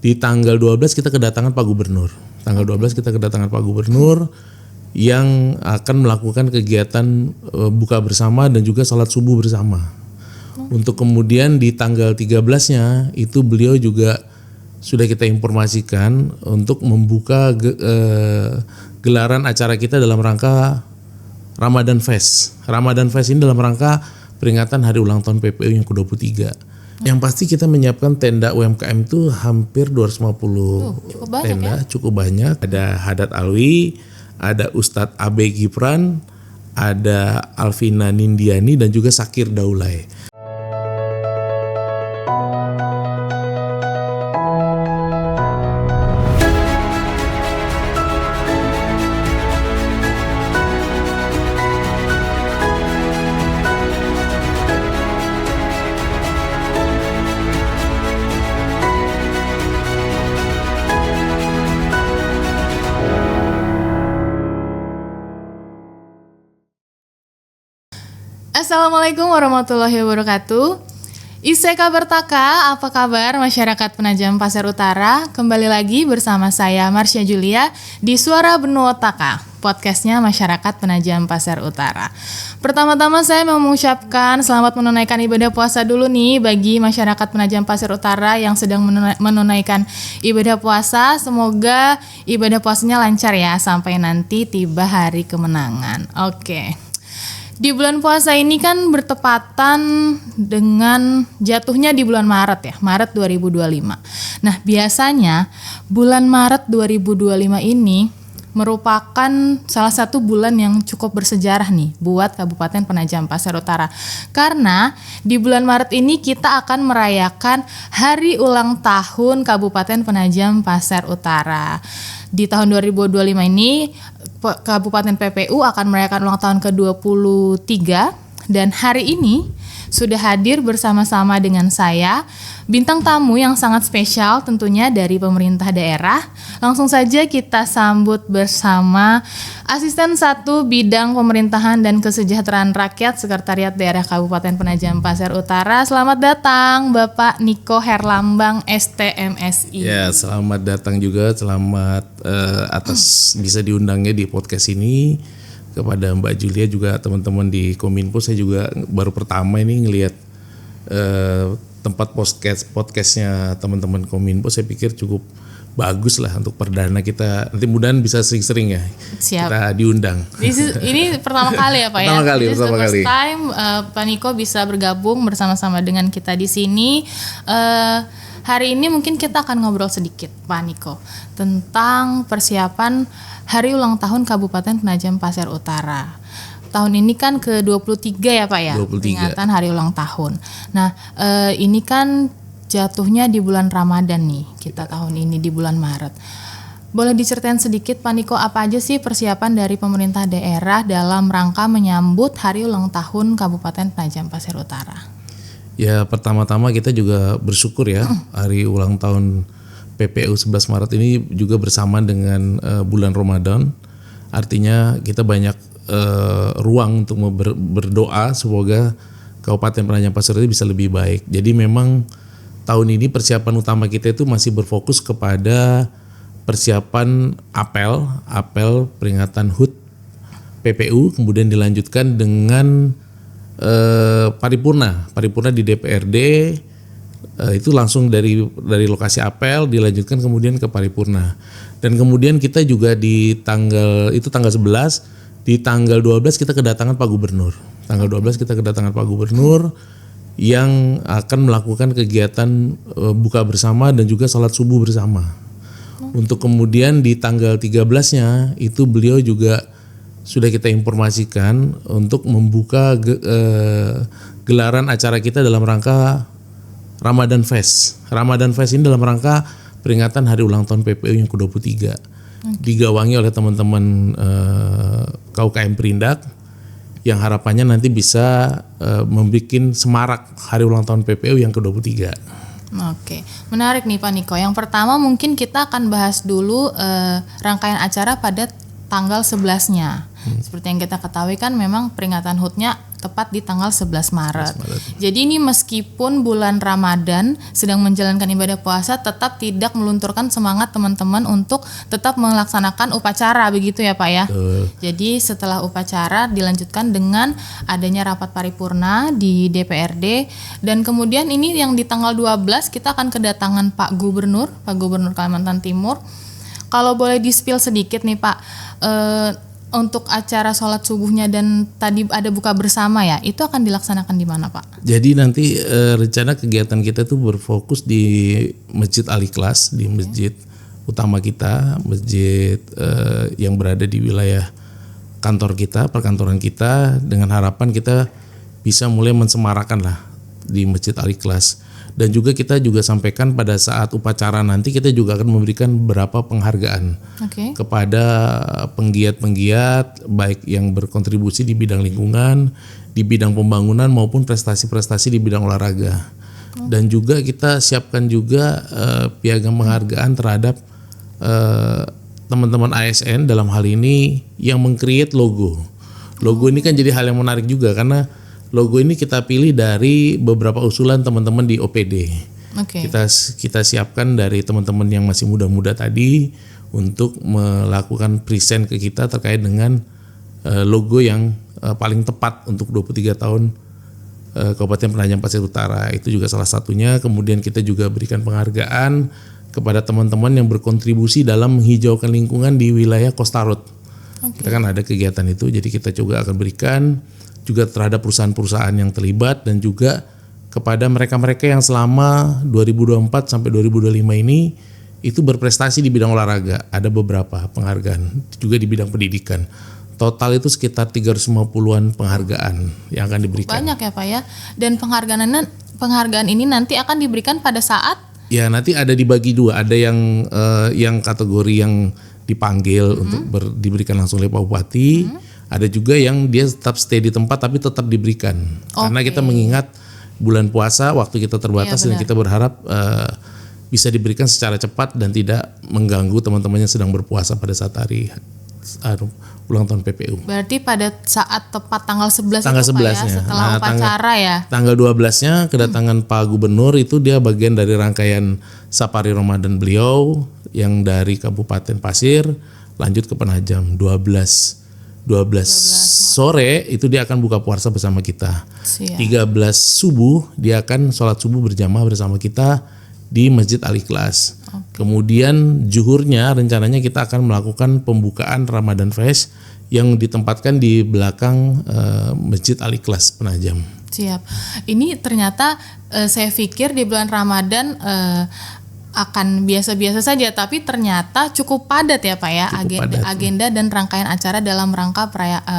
di tanggal 12 kita kedatangan Pak Gubernur. Tanggal 12 kita kedatangan Pak Gubernur yang akan melakukan kegiatan buka bersama dan juga salat subuh bersama. Untuk kemudian di tanggal 13-nya itu beliau juga sudah kita informasikan untuk membuka gelaran acara kita dalam rangka Ramadan Fest. Ramadan Fest ini dalam rangka peringatan hari ulang tahun PPU yang ke-23. Yang pasti kita menyiapkan tenda UMKM itu hampir 250 cukup banyak tenda, ya? cukup banyak. Ada Hadat Alwi, ada Ustadz Abe Gibran, ada Alvina Nindiani dan juga Sakir Daulay. Assalamualaikum warahmatullahi wabarakatuh. Iseka Bertaka, apa kabar masyarakat Penajam Pasir Utara? Kembali lagi bersama saya Marsha Julia di Suara Benua Taka, podcastnya masyarakat Penajam Pasir Utara. Pertama-tama saya mau mengucapkan selamat menunaikan ibadah puasa dulu nih bagi masyarakat Penajam Pasir Utara yang sedang menunaikan ibadah puasa. Semoga ibadah puasanya lancar ya sampai nanti tiba hari kemenangan. Oke. Di bulan puasa ini kan bertepatan dengan jatuhnya di bulan Maret ya, Maret 2025. Nah, biasanya bulan Maret 2025 ini merupakan salah satu bulan yang cukup bersejarah nih buat Kabupaten Penajam Pasir Utara. Karena di bulan Maret ini kita akan merayakan hari ulang tahun Kabupaten Penajam Pasir Utara. Di tahun 2025 ini Kabupaten PPU akan merayakan ulang tahun ke-23 dan hari ini sudah hadir bersama-sama dengan saya bintang tamu yang sangat spesial tentunya dari pemerintah daerah. Langsung saja kita sambut bersama Asisten 1 Bidang Pemerintahan dan Kesejahteraan Rakyat Sekretariat Daerah Kabupaten Penajam Pasir Utara. Selamat datang Bapak Niko Herlambang STMSI. Ya, selamat datang juga, selamat atas bisa diundangnya di podcast ini. Kepada Mbak Julia juga teman-teman di Kominfo, saya juga baru pertama ini ngelihat tempat podcastnya teman-teman Kominfo. Saya pikir cukup bagus lah untuk perdana kita. Nanti mudahan bisa sering-sering ya. Siap. Kita diundang. Ini pertama kali ya Pak ya. Pertama kali. First time Pak Niko bisa bergabung bersama-sama dengan kita di sini. Hari ini mungkin kita akan ngobrol sedikit Pak Niko tentang persiapan Hari Ulang Tahun Kabupaten Penajam Pasir Utara. Tahun ini kan ke-23 ya Pak ya, 23. Peringatan Hari Ulang Tahun. Nah ini kan jatuhnya di bulan Ramadan nih, kita tahun ini di bulan Maret. Boleh diceritain sedikit Pak Niko, apa aja sih persiapan dari pemerintah daerah dalam rangka menyambut Hari Ulang Tahun Kabupaten Penajam Pasir Utara? Ya, pertama-tama kita juga bersyukur ya, Hari Ulang Tahun PPU 11 Maret ini juga bersama dengan bulan Ramadan. Artinya kita banyak ruang untuk berdoa semoga Kabupaten Penajam Pasir Utara bisa lebih baik. Jadi memang tahun ini persiapan utama kita itu masih berfokus kepada persiapan apel peringatan HUT PPU, kemudian dilanjutkan dengan paripurna di DPRD. Itu langsung dari lokasi apel dilanjutkan kemudian ke paripurna. Dan kemudian kita juga di tanggal 11, di tanggal 12 kita kedatangan Pak Gubernur. Tanggal 12 kita kedatangan Pak Gubernur yang akan melakukan kegiatan buka bersama dan juga salat subuh bersama. Untuk kemudian di tanggal 13-nya itu beliau juga sudah kita informasikan untuk membuka gelaran acara kita dalam rangka Ramadan Fest. Ramadan Fest ini dalam rangka peringatan hari ulang tahun PPU yang ke-23. Digawangi oleh teman-teman KUKM Perindak yang harapannya nanti bisa membuat semarak hari ulang tahun PPU yang ke-23. Oke, menarik nih Pak Niko. Yang pertama mungkin kita akan bahas dulu rangkaian acara pada tanggal 11-nya. Seperti yang kita ketahui kan memang peringatan HUT-nya tepat di tanggal 11 Maret. Jadi ini meskipun bulan Ramadan sedang menjalankan ibadah puasa, tetap tidak melunturkan semangat teman-teman untuk tetap melaksanakan upacara, begitu ya Pak ya. Jadi setelah upacara dilanjutkan dengan adanya rapat paripurna di DPRD, dan kemudian ini yang di tanggal 12 kita akan kedatangan Pak Gubernur Kalimantan Timur. Kalau boleh di-spill sedikit nih Pak, untuk acara sholat subuhnya dan tadi ada buka bersama ya, itu akan dilaksanakan di mana Pak? Jadi nanti rencana kegiatan kita tuh berfokus di Masjid Al-Ikhlas, di masjid utama kita, masjid yang berada di wilayah kantor kita, perkantoran kita, dengan harapan kita bisa mulai mensemarakan lah di Masjid Al-Ikhlas. Dan juga kita juga sampaikan pada saat upacara nanti kita juga akan memberikan beberapa penghargaan kepada penggiat-penggiat baik yang berkontribusi di bidang lingkungan, di bidang pembangunan maupun prestasi-prestasi di bidang olahraga. Dan juga kita siapkan juga piagam penghargaan terhadap teman-teman ASN dalam hal ini yang meng-create logo. Logo ini kan jadi hal yang menarik juga karena logo ini kita pilih dari beberapa usulan teman-teman di OPD. Kita siapkan dari teman-teman yang masih muda-muda tadi untuk melakukan present ke kita terkait dengan logo yang paling tepat untuk 23 tahun Kabupaten Penajam Pasir Utara. Itu juga salah satunya. Kemudian kita juga berikan penghargaan kepada teman-teman yang berkontribusi dalam menghijaukan lingkungan di wilayah Kostarut. Kita kan ada kegiatan itu, jadi kita juga akan berikan juga terhadap perusahaan-perusahaan yang terlibat dan juga kepada mereka-mereka yang selama 2024 sampai 2025 ini itu berprestasi di bidang olahraga. Ada beberapa penghargaan juga di bidang pendidikan. Total itu sekitar 350-an penghargaan yang akan diberikan. Banyak ya Pak ya. Dan penghargaan ini nanti akan diberikan pada saat? Ya nanti ada dibagi dua. Ada yang kategori yang dipanggil untuk diberikan langsung oleh Pak Bupati. Ada juga yang dia tetap stay di tempat tapi tetap diberikan. Karena kita mengingat bulan puasa, waktu kita terbatas dan kita berharap bisa diberikan secara cepat dan tidak mengganggu teman-teman yang sedang berpuasa pada saat hari ulang tahun PPU. Berarti pada saat tepat tanggal 11 tanggal itu 11 Pak ya, setelah upacara ya. Tanggal 12-nya kedatangan Pak Gubernur, itu dia bagian dari rangkaian Safari Ramadan beliau yang dari Kabupaten Pasir lanjut ke Penajam 12 sore itu dia akan buka puasa bersama kita. 13 subuh dia akan sholat subuh berjamaah bersama kita di Masjid Al-Ikhlas. Kemudian zuhurnya rencananya kita akan melakukan pembukaan Ramadan Fest yang ditempatkan di belakang Masjid Al-Ikhlas Penajam. Siap. Ini ternyata saya pikir di bulan Ramadan akan biasa-biasa saja, tapi ternyata cukup padat ya Pak ya agenda dan rangkaian acara dalam rangka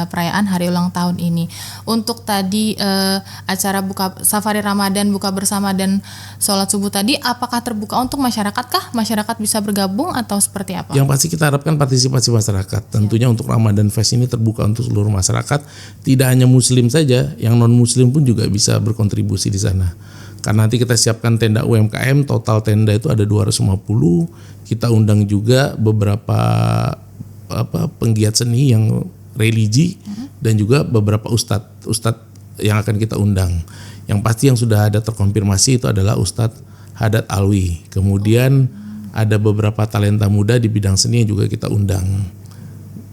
perayaan hari ulang tahun ini. Untuk tadi acara buka Safari Ramadan, buka bersama dan sholat subuh tadi, apakah terbuka untuk masyarakat kah? Masyarakat bisa bergabung atau seperti apa? Yang pasti kita harapkan partisipasi masyarakat. Tentunya untuk Ramadan Fest ini terbuka untuk seluruh masyarakat, tidak hanya Muslim saja, yang non Muslim pun juga bisa berkontribusi di sana. Karena nanti kita siapkan tenda UMKM, total tenda itu ada 250. Kita undang juga beberapa penggiat seni yang religi dan juga beberapa ustadz yang akan kita undang. Yang pasti yang sudah ada terkonfirmasi itu adalah Ustadz Haddad Alwi. Kemudian ada beberapa talenta muda di bidang seni yang juga kita undang.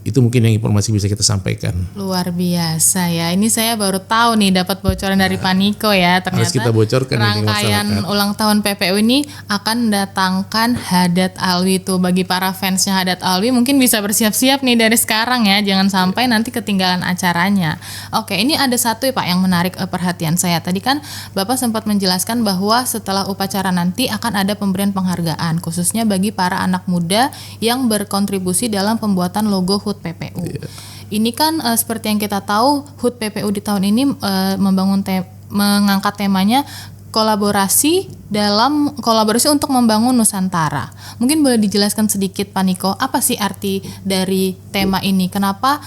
Itu mungkin yang informasi bisa kita sampaikan. Luar biasa ya. Ini saya baru tahu nih, dapat bocoran dari Pak Niko ya. Ternyata harus kita bocorkan rangkaian ulang tahun PPU ini akan mendatangkan Haddad Alwi tuh. Bagi para fansnya Haddad Alwi mungkin bisa bersiap-siap nih dari sekarang ya. Jangan sampai nanti ketinggalan acaranya. Oke, ini ada satu ya Pak yang menarik perhatian saya. Tadi kan Bapak sempat menjelaskan bahwa setelah upacara nanti akan ada pemberian penghargaan khususnya bagi para anak muda yang berkontribusi dalam pembuatan logo HUT PPU. Ini kan seperti yang kita tahu HUT PPU di tahun ini mengangkat temanya kolaborasi untuk membangun Nusantara. Mungkin boleh dijelaskan sedikit Pak Niko, apa sih arti dari tema ini? Kenapa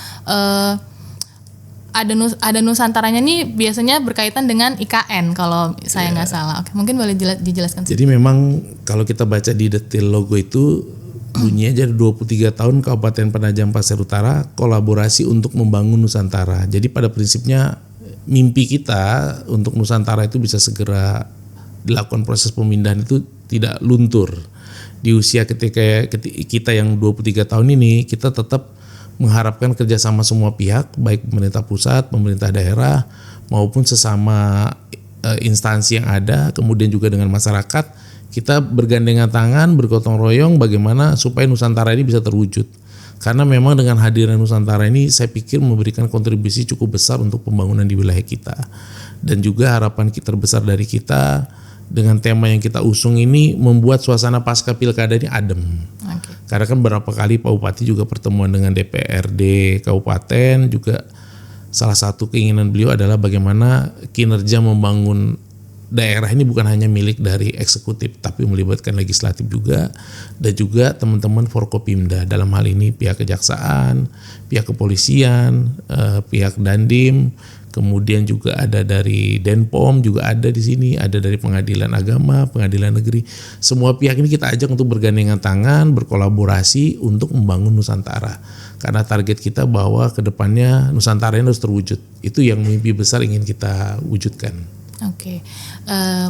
ada Nusantaranya nih biasanya berkaitan dengan IKN kalau saya nggak salah. Oke, mungkin boleh dijelaskan sedikit. Jadi memang kalau kita baca di detail logo itu bunyinya jadi 23 tahun Kabupaten Penajam Pasir Utara kolaborasi untuk membangun Nusantara. Jadi pada prinsipnya mimpi kita untuk Nusantara itu bisa segera dilakukan proses pemindahan itu tidak luntur. Di usia ketika kita yang 23 tahun ini, kita tetap mengharapkan kerjasama semua pihak, baik pemerintah pusat, pemerintah daerah, maupun sesama instansi yang ada, kemudian juga dengan masyarakat, kita bergandengan tangan, bergotong royong bagaimana supaya Nusantara ini bisa terwujud. Karena memang dengan hadirnya Nusantara ini saya pikir memberikan kontribusi cukup besar untuk pembangunan di wilayah kita. Dan juga harapan kita terbesar dari kita dengan tema yang kita usung ini membuat suasana pasca pilkada ini adem. Okay. Karena kan beberapa kali Pak Bupati juga pertemuan dengan DPRD Kabupaten, juga salah satu keinginan beliau adalah bagaimana kinerja membangun daerah ini bukan hanya milik dari eksekutif, tapi melibatkan legislatif juga, dan juga teman-teman Forkopimda, dalam hal ini pihak kejaksaan, pihak kepolisian, pihak Dandim, kemudian juga ada dari Denpom, juga ada di sini, ada dari Pengadilan Agama, Pengadilan Negeri. Semua pihak ini kita ajak untuk bergandengan tangan, berkolaborasi untuk membangun Nusantara. Karena target kita bahwa kedepannya Nusantara ini harus terwujud. Itu yang mimpi besar ingin kita wujudkan. Oke,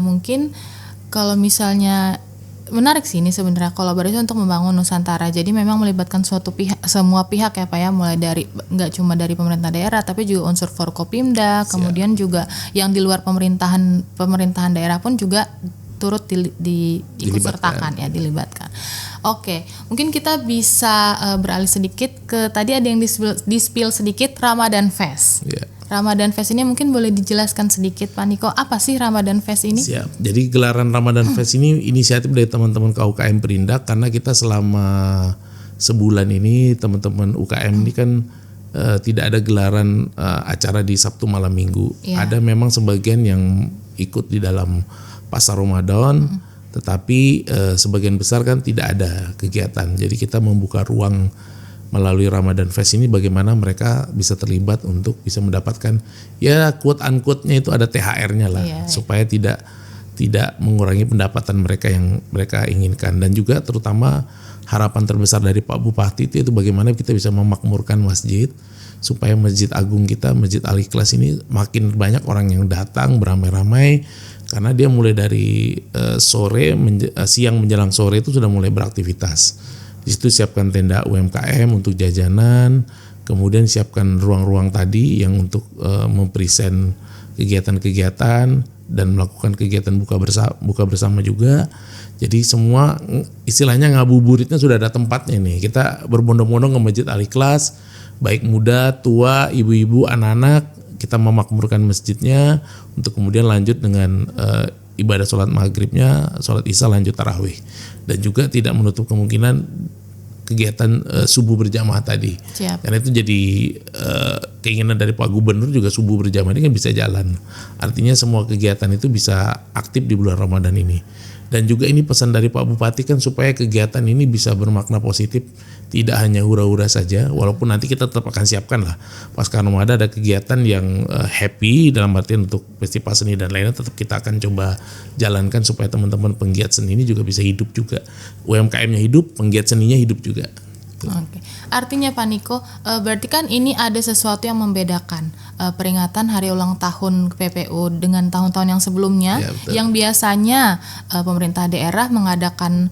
mungkin kalau misalnya menarik sih ini sebenarnya kolaborasi untuk membangun Nusantara. Jadi memang melibatkan suatu pihak, semua pihak ya Pak ya, mulai dari nggak cuma dari pemerintah daerah, tapi juga unsur Forkopimda, kemudian juga yang di luar pemerintahan daerah pun juga turut diikutsertakan ya, dilibatkan. Oke, mungkin kita bisa beralih sedikit ke tadi ada yang di-spill sedikit Ramadan Fest. Yeah. Ramadan Fest ini mungkin boleh dijelaskan sedikit Pak Niko, apa sih Ramadan Fest ini? Siap. Jadi gelaran Ramadan Fest ini inisiatif dari teman-teman UKM Perindak, karena kita selama sebulan ini teman-teman UKM ini kan tidak ada gelaran acara di Sabtu malam Minggu. Yeah. Ada memang sebagian yang ikut di dalam pasar Ramadan, tetapi sebagian besar kan tidak ada kegiatan. Jadi kita membuka ruang melalui Ramadan Fest ini bagaimana mereka bisa terlibat untuk bisa mendapatkan ya quote unquote-nya itu ada THR-nya lah, supaya tidak mengurangi pendapatan mereka yang mereka inginkan. Dan juga terutama harapan terbesar dari Pak Bupati itu bagaimana kita bisa memakmurkan masjid supaya Masjid Agung kita, Masjid Al-Ikhlas ini makin banyak orang yang datang beramai-ramai, karena dia mulai dari siang menjelang sore itu sudah mulai beraktivitas. Di situ siapkan tenda UMKM untuk jajanan, kemudian siapkan ruang-ruang tadi yang untuk mempresent kegiatan-kegiatan dan melakukan kegiatan buka bersama juga. Jadi semua istilahnya ngabuburitnya sudah ada tempatnya nih. Kita berbondong-bondong ke Masjid Al-Ikhlas, baik muda, tua, ibu-ibu, anak-anak, kita memakmurkan masjidnya untuk kemudian lanjut dengan ibadah sholat maghribnya, sholat isya lanjut tarawih. Dan juga tidak menutup kemungkinan kegiatan subuh berjamaah tadi. Siap. Karena itu jadi keinginan dari Pak Gubernur juga subuh berjamaah ini kan bisa jalan. Artinya semua kegiatan itu bisa aktif di bulan Ramadan ini. Dan juga ini pesan dari Pak Bupati kan supaya kegiatan ini bisa bermakna positif, tidak hanya hura-hura saja, walaupun nanti kita tetap akan siapkan lah pasca Ramadan ada kegiatan yang happy dalam artian untuk festival seni dan lainnya, tetap kita akan coba jalankan supaya teman-teman penggiat seni ini juga bisa hidup juga. UMKM-nya hidup, penggiat seninya hidup juga. Oke. Artinya Pak Niko, berarti kan ini ada sesuatu yang membedakan peringatan hari ulang tahun PPU dengan tahun-tahun yang sebelumnya, yang biasanya pemerintah daerah mengadakan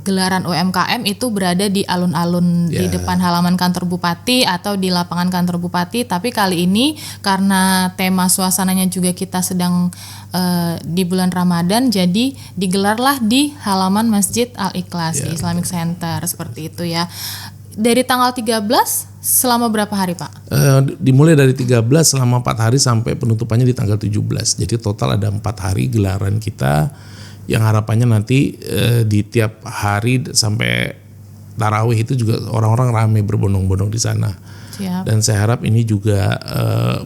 gelaran UMKM itu berada di alun-alun di depan halaman kantor bupati atau di lapangan kantor bupati. Tapi kali ini karena tema suasananya juga kita sedang di bulan Ramadan, jadi digelarlah di halaman Masjid Al-Ikhlas di Islamic Center, seperti itu ya. Dari tanggal 13 selama berapa hari Pak? Dimulai dari 13 selama 4 hari sampai penutupannya di tanggal 17. Jadi total ada 4 hari gelaran kita yang harapannya nanti di tiap hari sampai tarawih itu juga orang-orang ramai berbondong-bondong di sana. Siap. Dan saya harap ini juga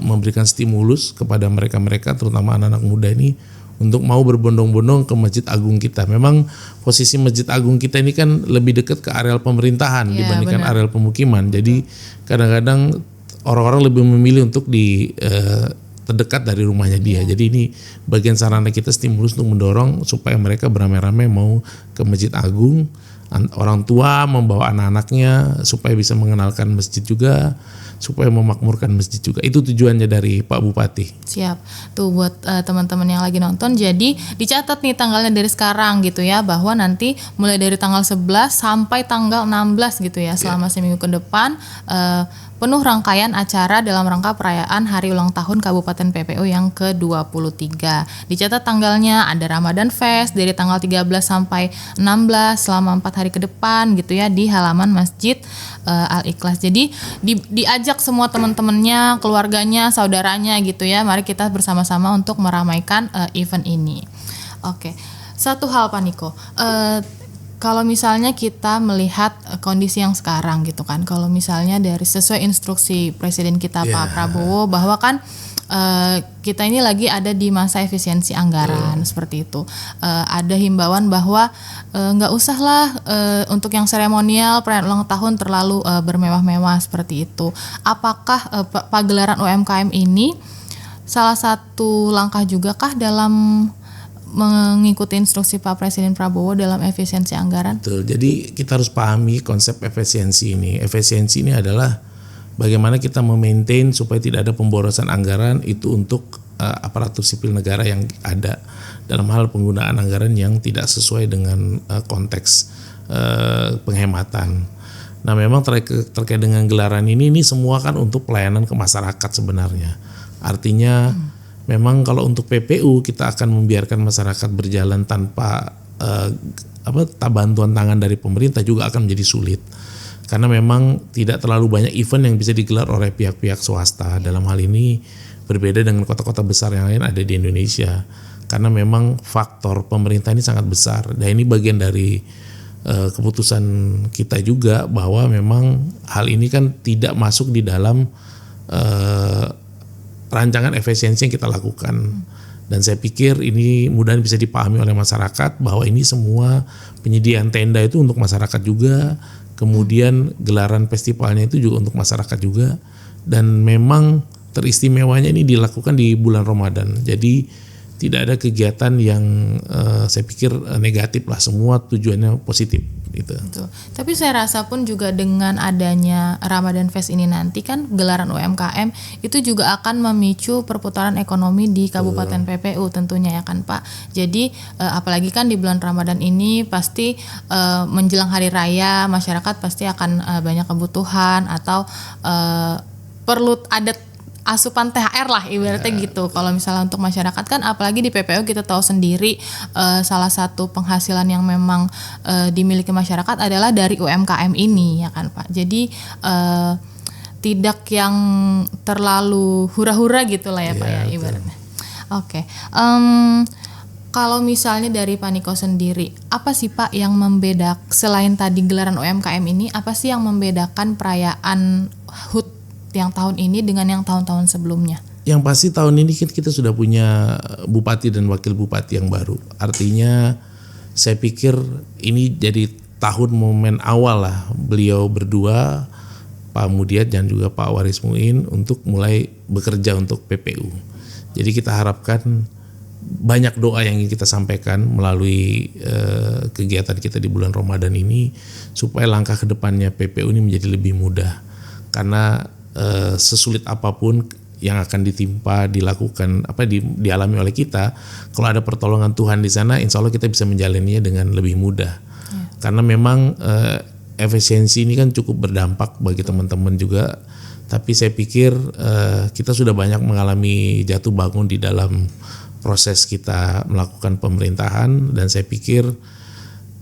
memberikan stimulus kepada mereka-mereka terutama anak-anak muda ini untuk mau berbondong-bondong ke Masjid Agung kita. Memang posisi Masjid Agung kita ini kan lebih dekat ke areal pemerintahan dibandingkan areal pemukiman. Jadi kadang-kadang orang-orang lebih memilih untuk di terdekat dari rumahnya dia. Jadi ini bagian sarana kita stimulus untuk mendorong supaya mereka beramai-ramai mau ke Masjid Agung. Orang tua membawa anak-anaknya supaya bisa mengenalkan masjid juga, supaya memakmurkan masjid juga. Itu tujuannya dari Pak Bupati. Siap. Tuh buat teman-teman yang lagi nonton, jadi dicatat nih tanggalnya dari sekarang gitu ya, bahwa nanti mulai dari tanggal 11 sampai tanggal 16 gitu ya, selama seminggu ke depan penuh rangkaian acara dalam rangka perayaan Hari Ulang Tahun Kabupaten PPU yang ke-23. Dicatat tanggalnya ada Ramadan Fest dari tanggal 13 sampai 16 selama 4 hari ke depan gitu ya, di halaman Masjid Al-Ikhlas. Jadi diajak semua teman-temannya, keluarganya, saudaranya gitu ya. Mari kita bersama-sama untuk meramaikan event ini. Oke. Satu hal Pak Niko, kalau misalnya kita melihat kondisi yang sekarang gitu kan, kalau misalnya dari sesuai instruksi Presiden kita Pak Prabowo bahwa kan kita ini lagi ada di masa efisiensi anggaran seperti itu, ada himbauan bahwa nggak usah lah untuk yang seremonial perayaan ulang tahun terlalu bermewah-mewah seperti itu. Apakah pagelaran UMKM ini salah satu langkah juga kah dalam mengikuti instruksi Pak Presiden Prabowo dalam efisiensi anggaran? Betul. Jadi kita harus pahami konsep efisiensi ini. Efisiensi ini adalah bagaimana kita memaintain supaya tidak ada pemborosan anggaran itu untuk aparatur sipil negara yang ada dalam hal penggunaan anggaran yang tidak sesuai dengan konteks penghematan. Nah, memang terkait dengan gelaran ini semua kan untuk pelayanan ke masyarakat sebenarnya. Artinya memang kalau untuk PPU kita akan membiarkan masyarakat berjalan tanpa bantuan tangan dari pemerintah juga akan menjadi sulit. Karena memang tidak terlalu banyak event yang bisa digelar oleh pihak-pihak swasta. Dalam hal ini berbeda dengan kota-kota besar yang lain ada di Indonesia. Karena memang faktor pemerintah ini sangat besar. Dan ini bagian dari keputusan kita juga bahwa memang hal ini kan tidak masuk di dalam rancangan efisiensi yang kita lakukan. Dan saya pikir ini mudah bisa dipahami oleh masyarakat bahwa ini semua penyediaan tenda itu untuk masyarakat juga, kemudian gelaran festivalnya itu juga untuk masyarakat juga, dan memang teristimewanya ini dilakukan di bulan Ramadan. Jadi tidak ada kegiatan yang saya pikir negatif lah, semua tujuannya positif gitu. Betul. Tapi saya rasa pun juga dengan adanya Ramadan Fest ini nanti kan gelaran UMKM itu juga akan memicu perputaran ekonomi di Kabupaten PPU tentunya ya kan Pak. Jadi apalagi kan di bulan Ramadan ini pasti menjelang hari raya masyarakat pasti akan banyak kebutuhan atau perlu ada asupan THR lah ibaratnya gitu. Kalau misalnya untuk masyarakat kan apalagi di PPU kita tahu sendiri salah satu penghasilan yang memang dimiliki masyarakat adalah dari UMKM ini ya kan Pak. Jadi tidak yang terlalu hura-hura gitu lah ya Pak ya ibaratnya. Oke. Kalau misalnya dari Pak Niko sendiri, apa sih Pak yang membedakan selain tadi gelaran UMKM ini, apa sih yang membedakan perayaan HUT yang tahun ini dengan yang tahun-tahun sebelumnya? Yang pasti tahun ini kita sudah punya bupati dan wakil bupati yang baru. Artinya saya pikir ini jadi tahun momen awal lah beliau berdua, Pak Mudiat dan juga Pak Waris Muin untuk mulai bekerja untuk PPU. Jadi kita harapkan banyak doa yang ingin kita sampaikan melalui kegiatan kita di bulan Ramadan ini supaya langkah ke depannya PPU ini menjadi lebih mudah. Karena sesulit apapun yang akan ditimpa, dilakukan, dialami oleh kita, kalau ada pertolongan Tuhan di sana, insya Allah kita bisa menjalaninya dengan lebih mudah. Karena memang efisiensi ini kan cukup berdampak bagi teman-teman juga, tapi saya pikir kita sudah banyak mengalami jatuh bangun di dalam proses kita melakukan pemerintahan, dan saya pikir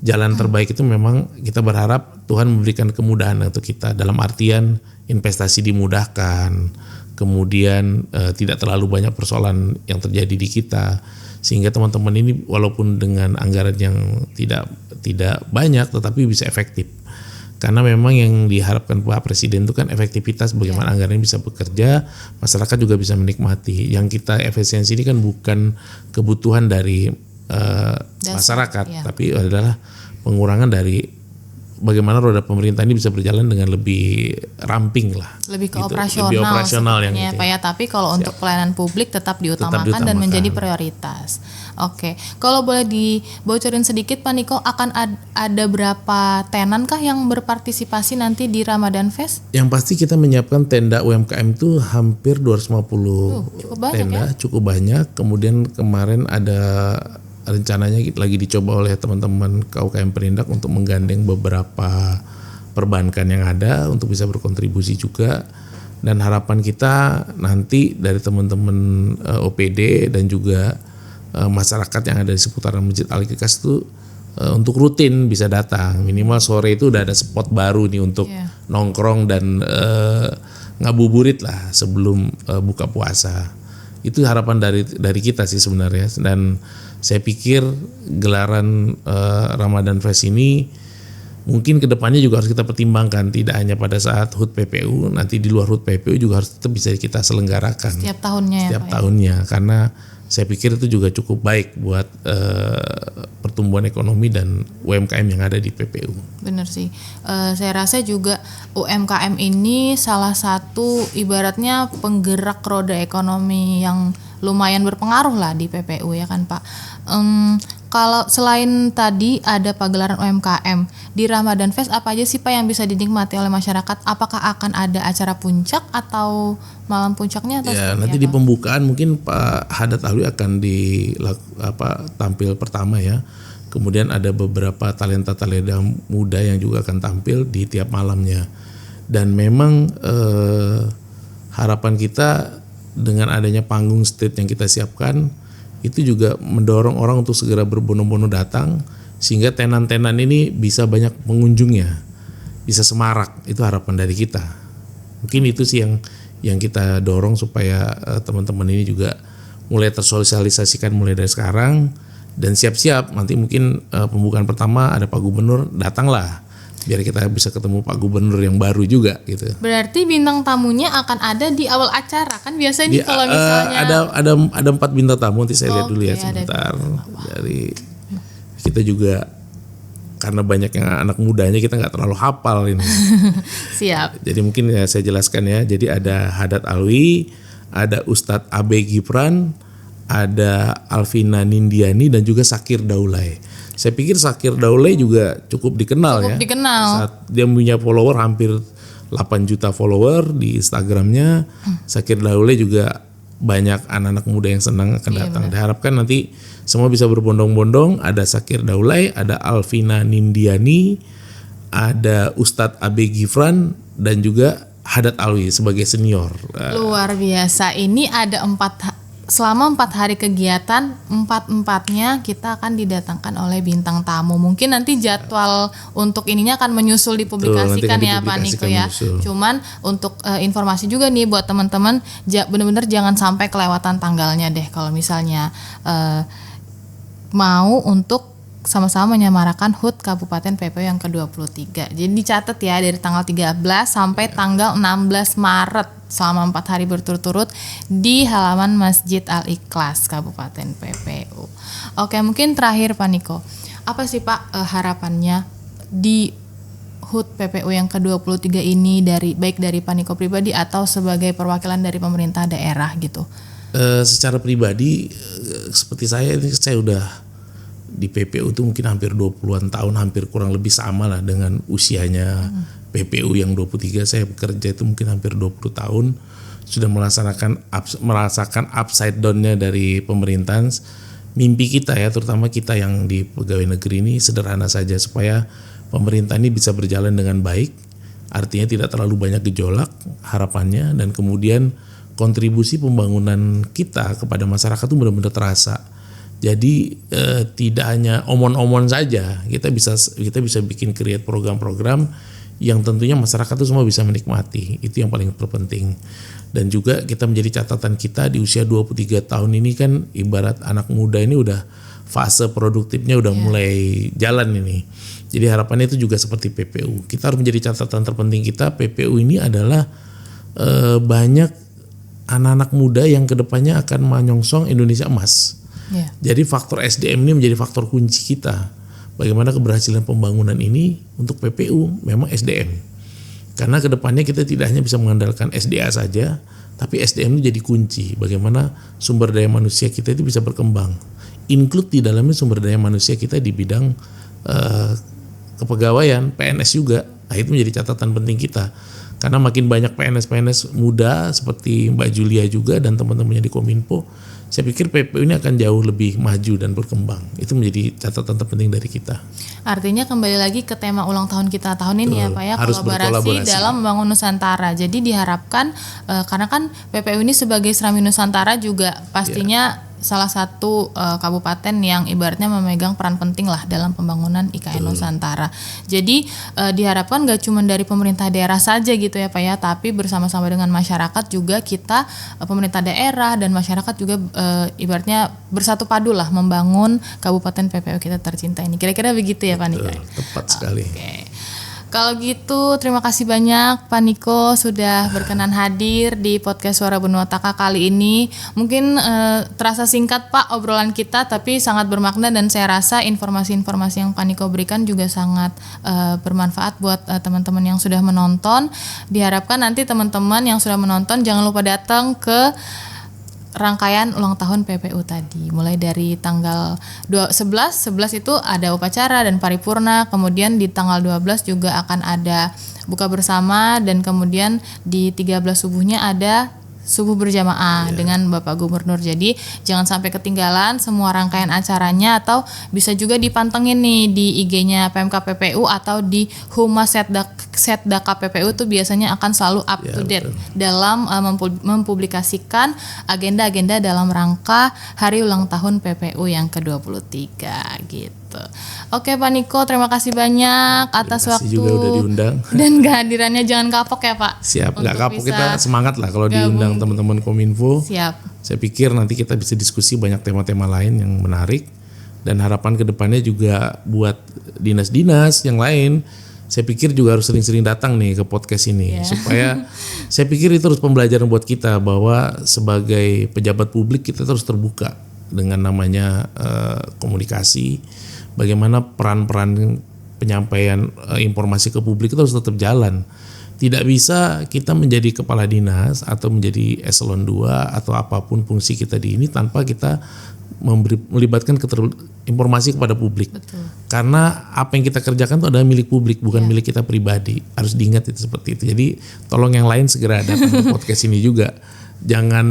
jalan terbaik itu memang kita berharap Tuhan memberikan kemudahan untuk kita, dalam artian investasi dimudahkan, kemudian tidak terlalu banyak persoalan yang terjadi di kita, sehingga teman-teman ini walaupun dengan anggaran yang tidak banyak tetapi bisa efektif. Karena memang yang diharapkan Pak Presiden itu kan efektivitas, bagaimana anggaran ini bisa bekerja, masyarakat juga bisa menikmati. Yang kita efisiensi ini kan bukan kebutuhan dari masyarakat, tapi adalah pengurangan dari bagaimana roda pemerintah ini bisa berjalan dengan lebih ramping lah. Lebih ke gitu. operasional, lebih operasional yang sepertinya gitu Pak ya. Tapi kalau untuk pelayanan publik tetap diutamakan dan menjadi prioritas. Oke, kalau boleh dibocorin sedikit Pak Niko, akan ada berapa tenan kah yang berpartisipasi nanti di Ramadan Fest? Yang pasti kita menyiapkan tenda UMKM itu hampir 250 cukup banyak tenda, cukup banyak. Kemudian kemarin ada rencananya lagi dicoba oleh teman-teman KUKM Perindak untuk menggandeng beberapa perbankan yang ada untuk bisa berkontribusi juga. Dan harapan kita nanti dari teman-teman OPD dan juga masyarakat yang ada di seputaran Masjid Al-Ikhlas itu untuk rutin bisa datang. Minimal sore itu udah ada spot baru nih untuk nongkrong dan ngabuburit lah sebelum buka puasa. Itu harapan dari kita sih sebenarnya. Dan saya pikir gelaran Ramadan Fest ini mungkin kedepannya juga harus kita pertimbangkan, tidak hanya pada saat HUT PPU, nanti di luar HUT PPU juga harus tetap bisa kita selenggarakan setiap tahunnya setiap tahunnya ya? Karena saya pikir itu juga cukup baik buat pertumbuhan ekonomi dan UMKM yang ada di PPU. Benar sih, saya rasa juga UMKM ini salah satu ibaratnya penggerak roda ekonomi yang lumayan berpengaruh lah di PPU ya kan Pak. Kalau selain tadi ada pagelaran UMKM di Ramadan Fest, apa aja sih Pak yang bisa dinikmati oleh masyarakat? Apakah akan ada acara puncak atau malam puncaknya atau ya nanti di pembukaan mungkin Pak Haddad Alwi akan tampil pertama ya. Kemudian ada beberapa talenta-talenta muda yang juga akan tampil di tiap malamnya. Dan memang harapan kita dengan adanya panggung stage yang kita siapkan itu juga mendorong orang untuk segera berbondong-bondong datang sehingga tenan-tenan ini bisa banyak pengunjungnya, bisa semarak. Itu harapan dari kita. Mungkin itu sih yang kita dorong supaya teman-teman ini juga mulai tersosialisasikan mulai dari sekarang dan siap-siap nanti mungkin pembukaan pertama ada Pak Gubernur, datanglah biar kita bisa ketemu Pak Gubernur yang baru juga gitu. Berarti bintang tamunya akan ada di awal acara kan biasanya kalau misalnya ada 4 bintang tamu, nanti saya lihat dulu ya sebentar. Dari kita juga karena banyak yang anak mudanya kita nggak terlalu hafal ini. Siap. Jadi mungkin ya saya jelaskan ya. Jadi ada Haddad Alwi, ada Ustadz Abe Gibran, ada Alvina Nindiani dan juga Sakir Daulay. Saya pikir Sakir Daulay juga cukup dikenal ya. Saat dia punya follower hampir 8 juta follower di Instagramnya. Sakir Daulay juga banyak anak-anak muda yang senang akan datang. Diharapkan nanti semua bisa berbondong-bondong. Ada Sakir Daulay, ada Alvina Nindiani, ada Ustadz Abe Gifran dan juga Haddad Alwi sebagai senior. Luar biasa. Ini ada selama 4 hari kegiatan, 4-4-nya kita akan didatangkan oleh bintang tamu. Mungkin nanti jadwal untuk ininya akan menyusul dipublikasikan ya Pak Niko ya. Cuman untuk informasi juga nih buat teman-teman, benar-benar jangan sampai kelewatan tanggalnya deh kalau misalnya mau untuk sama-sama menyemarakan HUT Kabupaten PPU yang ke-23. Jadi dicatat ya dari tanggal 13 sampai tanggal 16 Maret selama 4 hari berturut-turut di halaman Masjid Al-Ikhlas Kabupaten PPU. Oke, mungkin terakhir Pak Niko, apa sih Pak harapannya di HUT PPU yang ke-23 ini baik dari Pak Niko pribadi atau sebagai perwakilan dari pemerintah daerah gitu? Secara pribadi seperti saya udah di PPU itu mungkin hampir 20-an tahun, hampir kurang lebih sama lah dengan usianya PPU yang 23. Saya bekerja itu mungkin hampir 20 tahun, sudah merasakan upside down-nya dari pemerintahan. Mimpi kita ya, terutama kita yang di pegawai negeri ini sederhana saja, supaya pemerintah ini bisa berjalan dengan baik, artinya tidak terlalu banyak gejolak harapannya, dan kemudian kontribusi pembangunan kita kepada masyarakat itu benar-benar terasa. Jadi tidak hanya omon-omon saja, kita bisa bikin create program-program yang tentunya masyarakat itu semua bisa menikmati. Itu yang paling terpenting. Dan juga kita menjadi catatan kita di usia 23 tahun ini kan ibarat anak muda ini udah fase produktifnya udah mulai jalan ini. Jadi harapannya itu juga seperti PPU. Kita harus menjadi catatan terpenting kita, PPU ini adalah banyak anak-anak muda yang kedepannya akan menyongsong Indonesia emas. Jadi faktor SDM ini menjadi faktor kunci kita. bagaimana keberhasilan pembangunan ini untuk PPU memang SDM. Karena kedepannya kita tidak hanya bisa mengandalkan SDA saja, tapi SDM itu jadi kunci. Bagaimana sumber daya manusia kita itu bisa berkembang. Include di dalamnya sumber daya manusia kita di bidang kepegawaian, PNS juga. Nah, itu menjadi catatan penting kita. Karena makin banyak PNS muda seperti Mbak Julia juga dan teman-temannya di Kominfo, saya pikir PPU ini akan jauh lebih maju dan berkembang. Itu menjadi catatan terpenting dari kita. Artinya kembali lagi ke tema ulang tahun kita tahun ini. Betul. Ya Pak ya, harus kolaborasi dalam membangun Nusantara. Jadi diharapkan karena kan PPU ini sebagai Serambi Nusantara juga pastinya salah satu kabupaten yang ibaratnya memegang peran penting lah dalam pembangunan IKN Nusantara. Jadi diharapkan gak cuma dari pemerintah daerah saja gitu ya Pak ya, tapi bersama-sama dengan masyarakat juga kita pemerintah daerah dan masyarakat juga ibaratnya bersatu padu lah membangun Kabupaten PPU kita tercinta ini. Kira-kira begitu ya Pak Niko? Tepat sekali. Okay. Kalau gitu terima kasih banyak Pak Niko sudah berkenan hadir di podcast Suara Benuataka kali ini. Mungkin terasa singkat Pak obrolan kita, tapi sangat bermakna dan saya rasa informasi-informasi yang Pak Niko berikan juga sangat bermanfaat buat teman-teman yang sudah menonton. Diharapkan nanti teman-teman yang sudah menonton jangan lupa datang ke rangkaian ulang tahun PPU tadi, mulai dari tanggal 11 itu ada upacara dan paripurna, kemudian di tanggal 12 juga akan ada buka bersama, dan kemudian di 13 subuhnya ada subuh berjamaah dengan Bapak Gubernur. Jadi jangan sampai ketinggalan semua rangkaian acaranya, atau bisa juga dipantengin nih di IG-nya PMK PPU atau di Humas Setdaka PPU tuh biasanya akan selalu up to date dalam mempublikasikan agenda-agenda dalam rangka hari ulang tahun PPU yang ke-23 gitu. Oke Pak Niko, terima kasih banyak atas waktu juga udah diundang dan kehadirannya. Jangan kapok ya Pak. Siap, nggak kapok, kita semangat lah kalau diundang teman-teman Kominfo. Siap. Saya pikir nanti kita bisa diskusi banyak tema-tema lain yang menarik, dan harapan kedepannya juga buat dinas-dinas yang lain. Saya pikir juga harus sering-sering datang nih ke podcast ini supaya saya pikir itu harus pembelajaran buat kita bahwa sebagai pejabat publik kita terus terbuka dengan namanya komunikasi. Bagaimana peran-peran penyampaian informasi ke publik itu harus tetap jalan. Tidak bisa kita menjadi kepala dinas atau menjadi eselon 2 atau apapun fungsi kita di ini tanpa kita melibatkan informasi kepada publik. Betul. Karena apa yang kita kerjakan itu adalah milik publik, bukan milik kita pribadi. Harus diingat itu seperti itu. Jadi tolong yang lain segera datang ke podcast ini juga. Jangan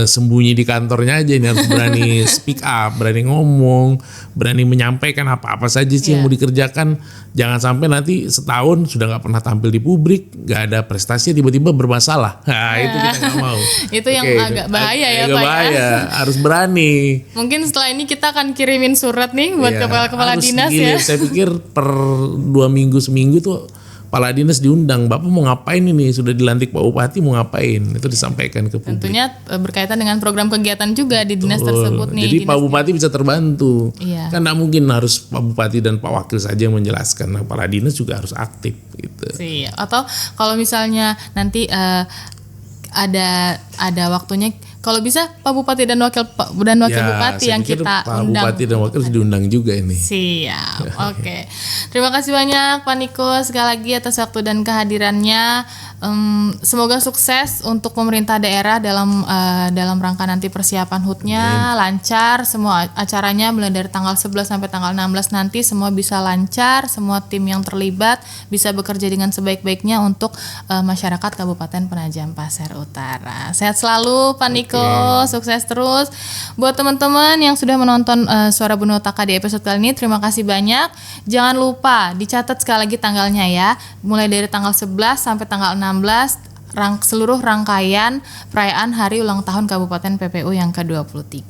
sembunyi di kantornya aja, ini harus berani speak up, berani ngomong, berani menyampaikan apa-apa saja sih yang mau dikerjakan. Jangan sampai nanti setahun sudah nggak pernah tampil di publik, nggak ada prestasi, tiba-tiba bermasalah. Nah, itu kita nggak mau. Itu yang agak bahaya ya Pak. Bahaya, harus berani. Mungkin setelah ini kita akan kirimin surat nih buat kepala-kepala dinas ya. Saya pikir per 2 minggu seminggu tuh kepala dinas diundang, Bapak mau ngapain ini, sudah dilantik Pak Bupati mau ngapain, itu disampaikan ke publik. Tentunya berkaitan dengan program kegiatan juga di dinas tersebut nih. Jadi Pak Bupati bisa terbantu. Iya. Kan nggak mungkin harus Pak Bupati dan Pak Wakil saja yang menjelaskan, nah, kepala dinas juga harus aktif gitu. Iya. Atau kalau misalnya nanti ada waktunya, kalau bisa Pak Bupati dan Wakil Bupati yang kita Pak undang. Pak Bupati dan Wakil harus diundang juga ini. Siap, oke. Terima kasih banyak Pak Niko sekali lagi atas waktu dan kehadirannya. Semoga sukses untuk pemerintah daerah dalam rangka nanti persiapan HUT-nya lancar, semua acaranya mulai dari tanggal 11 sampai tanggal 16 nanti semua bisa lancar, semua tim yang terlibat bisa bekerja dengan sebaik-baiknya untuk masyarakat Kabupaten Penajam Pasir Utara. Sehat selalu Pak Niko. Sukses terus. Buat teman-teman yang sudah menonton Suara Benuataka di episode kali ini, terima kasih banyak. Jangan lupa dicatat sekali lagi tanggalnya ya. Mulai dari tanggal 11 sampai tanggal 16 seluruh rangkaian perayaan Hari Ulang Tahun Kabupaten PPU yang ke-23.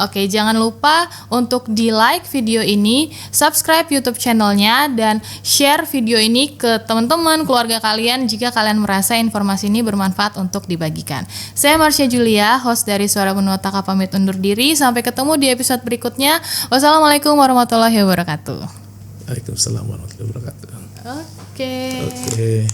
Oke, jangan lupa untuk di-like video ini, subscribe YouTube channelnya, dan share video ini ke teman-teman, keluarga kalian jika kalian merasa informasi ini bermanfaat untuk dibagikan. Saya Marsha Julia, host dari Suara Benuataka, pamit undur diri. Sampai ketemu di episode berikutnya. Wassalamualaikum warahmatullahi wabarakatuh. Waalaikumsalam warahmatullahi wabarakatuh. Oke.